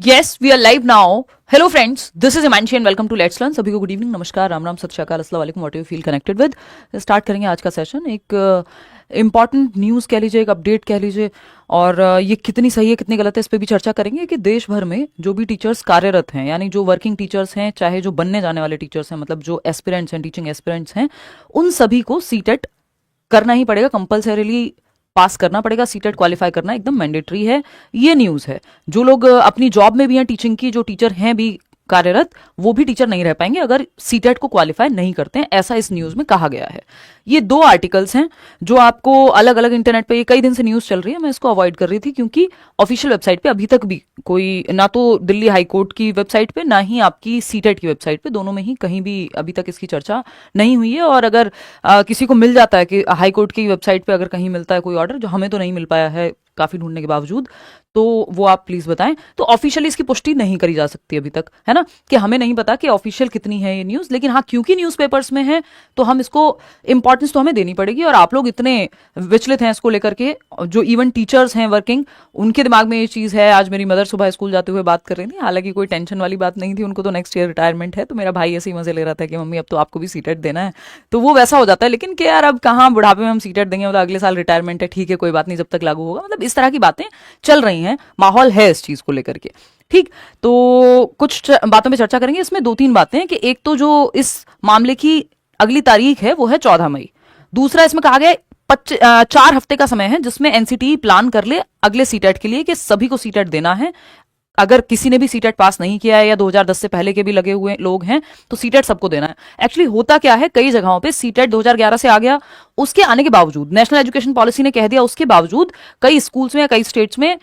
Yes, we are live now. Hello friends, this is Himanshi and welcome to Let's Learn. सभी को good evening, नमस्कार, राम राम, सत श्री अकाल, अस्सलाम वालेकुम, what you feel connected with. Start करेंगे आज का सेशन। एक इम्पॉर्टेंट न्यूज़ कह लीजिए, एक अपडेट कह लीजिए, और ये कितनी सही है कितनी गलत है इस पर भी चर्चा करेंगे कि देश भर में जो भी टीचर्स कार्यरत हैं, यानी जो वर्किंग टीचर्स हैं, चाहे जो बनने जाने वाले टीचर्स हैं, मतलब जो एस्पिरेंट्स हैं, टीचिंग एस्पिरेंट्स हैं, उन सभी को सीटेट करना ही पड़ेगा, कंपल्सरीली पास करना पड़ेगा। सीटेट क्वालिफाई करना एकदम मैंडेटरी है। ये न्यूज़ है। जो लोग अपनी जॉब में भी हैं, टीचिंग की जो टीचर हैं भी कार्यरत, वो भी टीचर नहीं रह पाएंगे अगर सीटेट को क्वालिफाई नहीं करते हैं, ऐसा इस न्यूज़ में कहा गया है। ये दो आर्टिकल्स हैं जो आपको अलग अलग इंटरनेट पे, ये कई दिन से न्यूज़ चल रही है, मैं इसको अवॉइड कर रही थी क्योंकि ऑफिशियल वेबसाइट पे अभी तक भी कोई, ना तो दिल्ली हाई कोर्ट की वेबसाइट पे, ना ही आपकी सीटेट की वेबसाइट पे, दोनों में ही कहीं भी अभी तक इसकी चर्चा नहीं हुई है। और अगर किसी को मिल जाता है कि हाई कोर्ट की वेबसाइट पे अगर कहीं मिलता है कोई ऑर्डर, जो हमें तो नहीं मिल पाया है काफी ढूंढने के बावजूद, तो वो आप प्लीज बताएं। तो ऑफिशियली इसकी पुष्टि नहीं करी जा सकती अभी तक, है ना, कि हमें नहीं पता कि ऑफिशियल कितनी है ये न्यूज़। लेकिन हाँ, क्योंकि न्यूज़पेपर्स में है तो हम इसको इंपॉर्टेंस तो हमें देनी पड़ेगी। और आप लोग इतने विचलित हैं इसको लेकर के, जो इवन टीचर्स हैं वर्किंग, उनके दिमाग में ये चीज़ है। आज मेरी मदर सुबह स्कूल जाते हुए बात कर रही थी, हालांकि कोई टेंशन वाली बात नहीं थी, उनको तो नेक्स्ट ईयर रिटायरमेंट है। तो मेरा भाई ऐसे ही मजे ले रहा था कि मम्मी अब तो आपको भी सीटेट देना है। तो वो वैसा हो जाता है, लेकिन कि यार अब कहाँ बुढ़ापे में हम सीटेट देंगे, मतलब अगले साल रिटायरमेंट है, ठीक है कोई बात नहीं, जब तक लागू होगा, मतलब इस तरह की बातें चल रही हैं, माहौल है इस चीज को लेकर के। ठीक, तो कुछ बातों पे चर्चा करेंगे। इसमें दो तीन बातें हैं कि एक तो जो इस मामले की अगली तारीख है वो है 14 मई। दूसरा, इसमें कहा गया है 4 हफ्ते का समय है जिसमें एनसीटी प्लान कर ले अगले सीटेट के लिए कि सभी को सीटेट देना है। अगर किसी ने भी सीटेट पास नहीं किया है या 2010 से पहले के भी लगे हुए लोग हैं तो सीटेट सबको देना है। एक्चुअली होता क्या है, कई जगहों पे सीटेट 2011 से आ गया, उसके आने के बावजूद, नेशनल एजुकेशन पॉलिसी ने कह दिया, उसके बावजूद कई स्कूल्स में या कई स्टेट्स में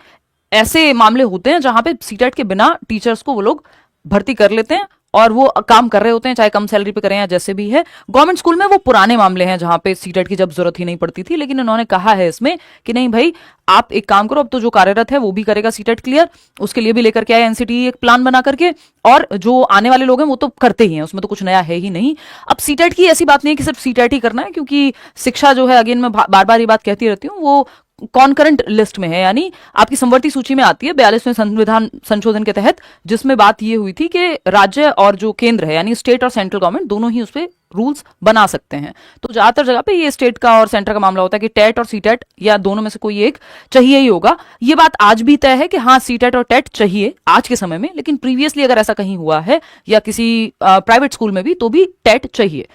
ऐसे मामले होते हैं जहां पे सीटेट के बिना टीचर्स को वो लोग भर्ती कर लेते हैं और वो काम कर रहे होते हैं, चाहे कम सैलरी पे करें या जैसे भी है। गवर्नमेंट स्कूल में वो पुराने मामले हैं जहां पे सीटेट की जब जरूरत ही नहीं पड़ती थी, लेकिन उन्होंने कहा है इसमें कि नहीं भाई, आप एक काम करो, अब तो जो कार्यरत है वो भी करेगा सीटेट क्लियर, उसके लिए भी लेकर के आए एनसीटी एक प्लान बना करके, और जो आने वाले लोग हैं वो तो करते ही हैं, उसमें तो कुछ नया है ही नहीं। अब सीटेट की ऐसी बात नहीं है कि सिर्फ सीटेट ही करना है, क्योंकि शिक्षा जो है, अगेन मैं बार बार ये बात कहती रहती हूँ, वो कॉन्करेंट लिस्ट में है, यानी आपकी समवर्ती सूची में आती है 42वें संविधान संशोधन के तहत, जिसमें बात ये हुई थी कि राज्य और जो केंद्र है, यानी स्टेट और सेंट्रल गवर्नमेंट, दोनों ही उस पर रूल्स बना सकते हैं। तो ज्यादातर जगह पे ये स्टेट का और सेंटर का मामला होता है कि टेट और सीटेट या दोनों में से कोई एक चाहिए ही होगा। ये बात आज भी तय है कि हाँ, सीटेट और टेट चाहिए आज के समय में, लेकिन प्रीवियसली अगर ऐसा कहीं हुआ है या किसी प्राइवेट स्कूल में भी, तो भी टेट चाहिए।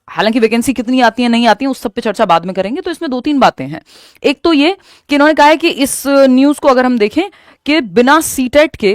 हालांकि वैकेंसी कितनी आती है नहीं आती है उस सब पे चर्चा बाद में करेंगे। तो इसमें दो तीन बातें हैं। एक तो ये कि इन्होंने कहा है कि इस न्यूज को अगर हम देखें कि बिना सीटेट के,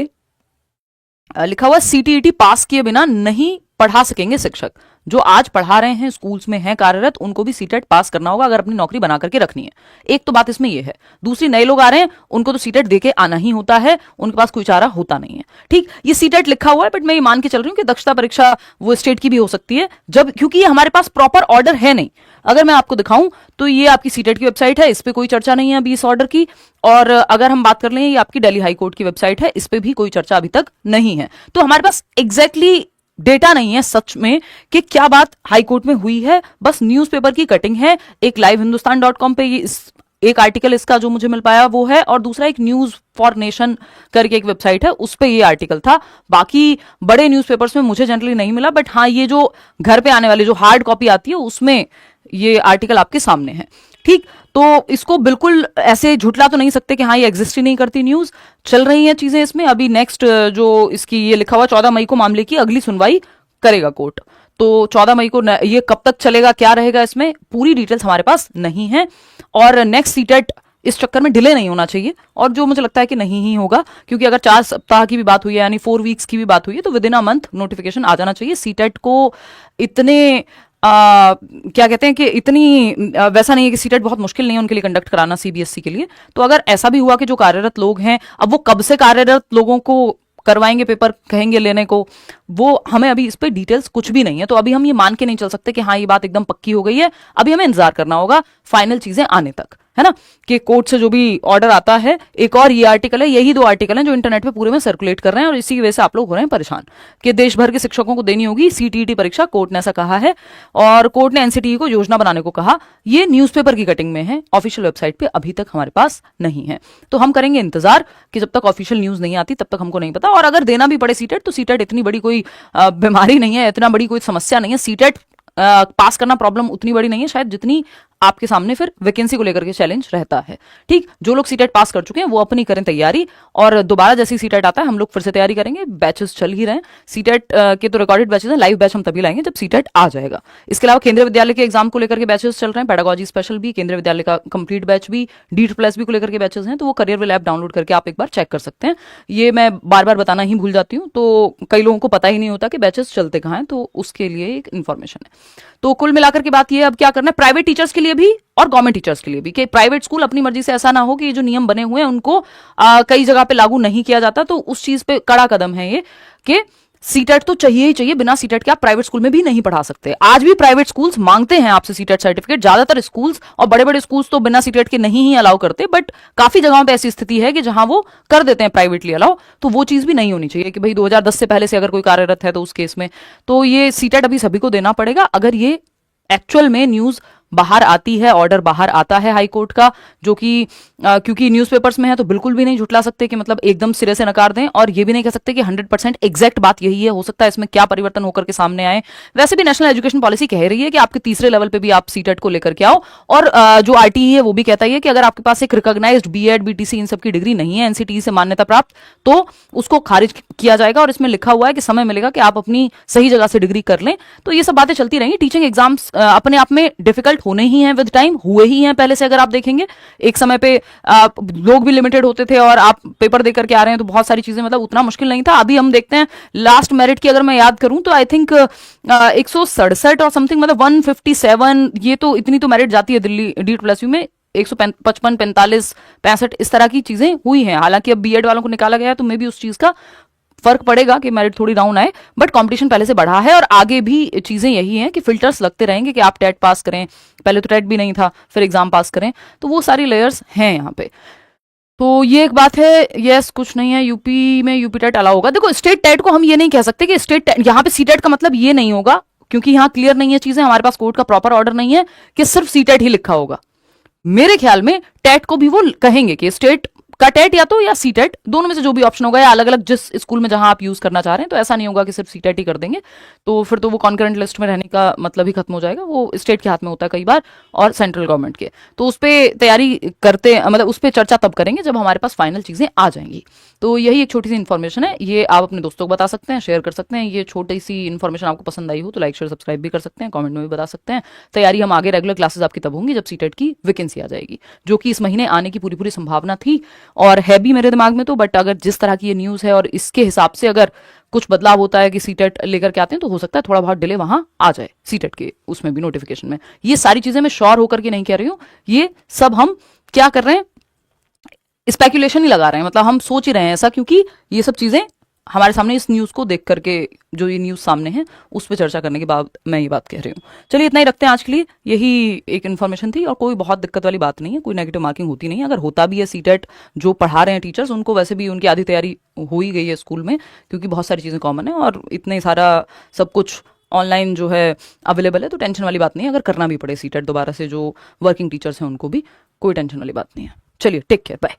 लिखा हुआ सीटीईटी पास किए बिना नहीं पढ़ा सकेंगे शिक्षक। जो आज पढ़ा रहे हैं, स्कूल्स में हैं कार्यरत, उनको भी सीटेट पास करना होगा अगर अपनी नौकरी बना करके रखनी है। एक तो बात इसमें यह है। दूसरी, नए लोग आ रहे हैं, उनको तो सीटेट देके आना ही होता है, उनके पास कोई चारा होता नहीं है। ठीक, ये सीटेट लिखा हुआ है, बट मैं ये मान के चल रही हूँ कि दक्षता परीक्षा वो स्टेट की भी हो सकती है, जब, क्योंकि ये हमारे पास प्रॉपर ऑर्डर है नहीं। अगर मैं आपको दिखाऊं तो ये आपकी सीटेट की वेबसाइट है, इस पर कोई चर्चा नहीं है अभी इस ऑर्डर की। और अगर हम बात कर लें, ये आपकी दिल्ली हाई कोर्ट की वेबसाइट है, इस पर भी कोई चर्चा अभी तक नहीं है। तो हमारे पास एग्जैक्टली डेटा नहीं है सच में कि क्या बात हाई कोर्ट में हुई है, बस न्यूज़पेपर की कटिंग है। एक livehindustanCom पे ये एक आर्टिकल इसका जो मुझे मिल पाया वो है, और दूसरा एक न्यूज फॉर नेशन करके एक वेबसाइट है, उस पे ये आर्टिकल था। बाकी बड़े न्यूज़पेपर्स में मुझे जनरली नहीं मिला, बट हाँ, ये जो घर पे आने वाली जो हार्ड कॉपी आती है उसमें ये आर्टिकल आपके सामने है। ठीक, तो इसको बिल्कुल ऐसे झुटला तो नहीं सकते कि हाँ ये एग्जिस्ट ही नहीं करती न्यूज, चल रही हैं चीजें इसमें। अभी नेक्स्ट जो इसकी ये लिखा हुआ 14 मई को मामले की अगली सुनवाई करेगा कोर्ट। तो 14 मई को ये कब तक चलेगा, क्या रहेगा, इसमें पूरी डिटेल्स हमारे पास नहीं है। और नेक्स्ट सीटेट इस चक्कर में डिले नहीं होना चाहिए, और जो मुझे लगता है कि नहीं ही होगा, क्योंकि अगर 4 सप्ताह की भी बात हुई है, यानी 4 वीक्स की भी बात हुई है, तो within a month notification आ जाना चाहिए। सीटेट को इतने क्या कहते हैं कि इतनी वैसा नहीं है कि सीटेट बहुत मुश्किल नहीं है उनके लिए कंडक्ट कराना सीबीएसई के लिए। तो अगर ऐसा भी हुआ कि जो कार्यरत लोग हैं, अब वो कब से कार्यरत लोगों को करवाएंगे पेपर, कहेंगे लेने को, वो हमें अभी इस पे डिटेल्स कुछ भी नहीं है। तो अभी हम ये मान के नहीं चल सकते कि हाँ ये बात एकदम पक्की हो गई है। अभी हमें इंतजार करना होगा फाइनल चीजें आने तक। है ना, कि कोर्ट से जो भी ऑर्डर आता है। एक और ये आर्टिकल है, यही दो आर्टिकल हैं जो इंटरनेट पे पूरे में सर्कुलेट कर रहे हैं और इसी की वजह से आप लोग हो रहे हैं परेशान कि देश भर के शिक्षकों को देनी होगी सीटीईटी परीक्षा, कोर्ट ने ऐसा कहा है। और कोर्ट ने एनसीटीई को योजना बनाने को कहा। ये न्यूज़पेपर की कटिंग में है, ऑफिशियल वेबसाइट पे अभी तक हमारे पास नहीं है। तो हम करेंगे इंतजार कि जब तक ऑफिशियल न्यूज नहीं आती तब तक हमको नहीं पता। और अगर देना भी पड़े सीटेट तो सीटेट इतनी बड़ी कोई बीमारी नहीं है, इतना बड़ी कोई समस्या नहीं है। सीटेट पास करना प्रॉब्लम उतनी बड़ी नहीं है शायद जितनी आपके सामने फिर वैकेंसी को लेकर के चैलेंज रहता है। ठीक, जो लोग सीटेट पास कर चुके हैं वो अपनी करें तैयारी, और दोबारा जैसे सीटेट आता है हम लोग फिर से तैयारी करेंगे। बैचेस चल ही रहे हैं सीटेट के, तो रिकॉर्डेड बैचेस हैं, लाइव बैच हम तभी लाएंगे जब सीटेट आ जाएगा। इसके अलावा केंद्रीय विद्यालय के एग्जाम को लेकर के बैचेस चल रहे हैं, पेडागोजी स्पेशल भी, केंद्रीय विद्यालय का कंप्लीट बैच भी, DSSB को लेकर के बैचेस हैं। तो वो करियर विल ऐप डाउनलोड करके आप एक बार चेक कर सकते हैं। ये मैं बार बार बताना ही भूल जाती हूँ, तो कई लोगों को पता ही नहीं होता कि बैचेस चलते कहाँ हैं, तो उसके लिए एक इन्फॉर्मेशन है। तो कुल मिलाकर की बात ये, अब क्या करना है प्राइवेट टीचर्स के लिए भी और गवर्नमेंट टीचर्स के लिए भी, कि प्राइवेट स्कूल अपनी मर्जी से ऐसा ना हो कि ये जो नियम बने हुए हैं उनको कई जगह पे लागू नहीं किया जाता। तो उस चीज पे कड़ा कदम है ये कि सीटेट तो चाहिए ही चाहिए, बिना सीटेट के आप प्राइवेट स्कूल में भी नहीं पढ़ा सकते। आज भी प्राइवेट स्कूल्स मांगते हैं आपसे सीटेट सर्टिफिकेट, ज्यादातर स्कूल्स और बड़े बड़े स्कूल्स तो बिना सीटेट के नहीं ही अलाउ करते, बट काफी जगहों पे ऐसी स्थिति है कि जहां वो कर देते हैं प्राइवेटली अलाउ। तो वो चीज भी नहीं होनी चाहिए कि भाई 2010 से पहले से अगर कोई कार्यरत है तो उस केस में तो ये सीटेट अभी सभी को देना पड़ेगा। अगर ये एक्चुअल में न्यूज बाहर आती है, ऑर्डर बाहर आता है हाई कोर्ट का, जो कि क्योंकि न्यूज़पेपर्स में है तो बिल्कुल भी नहीं झुटला सकते कि मतलब एकदम सिरे से नकार दें, और ये भी नहीं कह सकते कि 100% एग्जैक्ट बात यही है। हो सकता है इसमें क्या परिवर्तन होकर के सामने आए। वैसे भी नेशनल एजुकेशन पॉलिसी कह रही है कि आपके तीसरे लेवल पे भी आप सीटेट को लेकर के आओ, और जो आरटीई है वो भी कहता है कि अगर आपके पास एक रिकॉग्नाइज्ड बीएड बीटीसी इन सब की डिग्री नहीं है, एनसीटीई से मान्यता प्राप्त, तो उसको खारिज किया जाएगा। और इसमें लिखा हुआ है कि समय मिलेगा कि आप अपनी सही जगह से डिग्री कर लें। तो ये सब बातें चलती रहेंगी। टीचिंग एग्जाम्स अपने आप में डिफिकल्ट होने ही हैं, विद टाइम हुए ही हैं पहले से। अगर आप देखेंगे एक समय पे लोग भी लिमिटेड होते थे और आप पेपर देकर के आ रहे हैं तो बहुत सारी चीजें मतलब उतना मुश्किल नहीं था। अभी हम देखते हैं लास्ट मेरिट की अगर मैं याद करूं तो आई थिंक 167 और समथिंग, मतलब 157, ये तो इतनी तो मेरिट जाती है दिल्ली DSSB में। 155, 45, 65 इस तरह की चीजें हुई हैं। हालांकि अब बीएड वालों को निकाला गया है तो मे भी उस चीज का फर्क पड़ेगा कि मेरिट थोड़ी डाउन आए, बट कंपटीशन पहले से बढ़ा है। और आगे भी चीजें यही हैं कि फिल्टर्स लगते रहेंगे कि आप टेट पास करें, पहले तो टेट भी नहीं था, फिर एग्जाम पास करें। तो वो सारी लेयर्स हैं यहाँ पे। तो ये एक बात है। यस, कुछ नहीं है, यूपी में यूपी टेट अलाउ होगा। देखो स्टेट टेट को हम ये नहीं कह सकते कि स्टेट यहाँ पे सी टेट का मतलब ये नहीं होगा, क्योंकि यहाँ क्लियर नहीं है चीजें। हमारे पास कोर्ट का प्रॉपर ऑर्डर नहीं है कि सिर्फ सी टेट ही लिखा होगा। मेरे ख्याल में टेट को भी वो कहेंगे कि स्टेट का टेट या तो या सी टेट, दोनों में से जो भी ऑप्शन होगा, या अलग अलग जिस स्कूल में जहां आप यूज करना चाह रहे हैं। तो ऐसा नहीं होगा कि सिर्फ सी टेट ही कर देंगे, तो फिर तो वो कॉन्करेंट लिस्ट में रहने का मतलब ही खत्म हो जाएगा। वो स्टेट के हाथ में होता है कई बार और सेंट्रल गवर्नमेंट के। तो उस पर तैयारी करते, मतलब उस पर चर्चा तब करेंगे जब हमारे पास फाइनल चीजें आ जाएंगी। तो यही एक छोटी सी इन्फॉर्मेशन है, ये आप अपने दोस्तों को बता सकते हैं, शेयर कर सकते हैं। ये छोटी सी इन्फॉर्मेशन आपको पसंद आई हो तो लाइक शेयर सब्सक्राइब भी कर सकते हैं, कमेंट में भी बता सकते हैं। तैयारी हम आगे रेगुलर क्लासेस आपकी तब होंगी जब सीटेट की वैकेंसी आ जाएगी, जो कि इस महीने आने की पूरी पूरी संभावना थी और है भी मेरे दिमाग में। तो बट अगर जिस तरह की ये न्यूज़ है और इसके हिसाब से अगर कुछ बदलाव होता है कि सीटेट लेकर के आते हैं तो हो सकता है थोड़ा बहुत डिले वहां आ जाए सीटेट के उसमें भी नोटिफिकेशन में। ये सारी चीजें मैं श्योर होकर के नहीं कह रही हूँ, ये सब हम क्या कर रहे हैं, स्पेकुलेशन ही लगा रहे हैं, मतलब हम सोच ही रहे हैं ऐसा, क्योंकि ये सब चीजें हमारे सामने इस न्यूज को देख करके, जो ये न्यूज सामने है उस पर चर्चा करने के बाद मैं ये बात कह रही हूँ। चलिए इतना ही रखते हैं आज के लिए, यही एक इन्फॉर्मेशन थी और कोई बहुत दिक्कत वाली बात नहीं है, कोई नेगेटिव मार्किंग होती नहीं है। अगर होता भी है सीटेट जो पढ़ा रहे हैं टीचर्स, उनको वैसे भी उनकी आधी तैयारी हो ही गई है स्कूल में, क्योंकि बहुत सारी चीजें कॉमन है और इतने सारा सब कुछ ऑनलाइन जो है अवेलेबल है। तो टेंशन वाली बात नहीं है, अगर करना भी पड़े सीटेट दोबारा से जो वर्किंग टीचर्स हैं उनको भी कोई टेंशन वाली बात नहीं है। चलिए टेक केयर, बाय।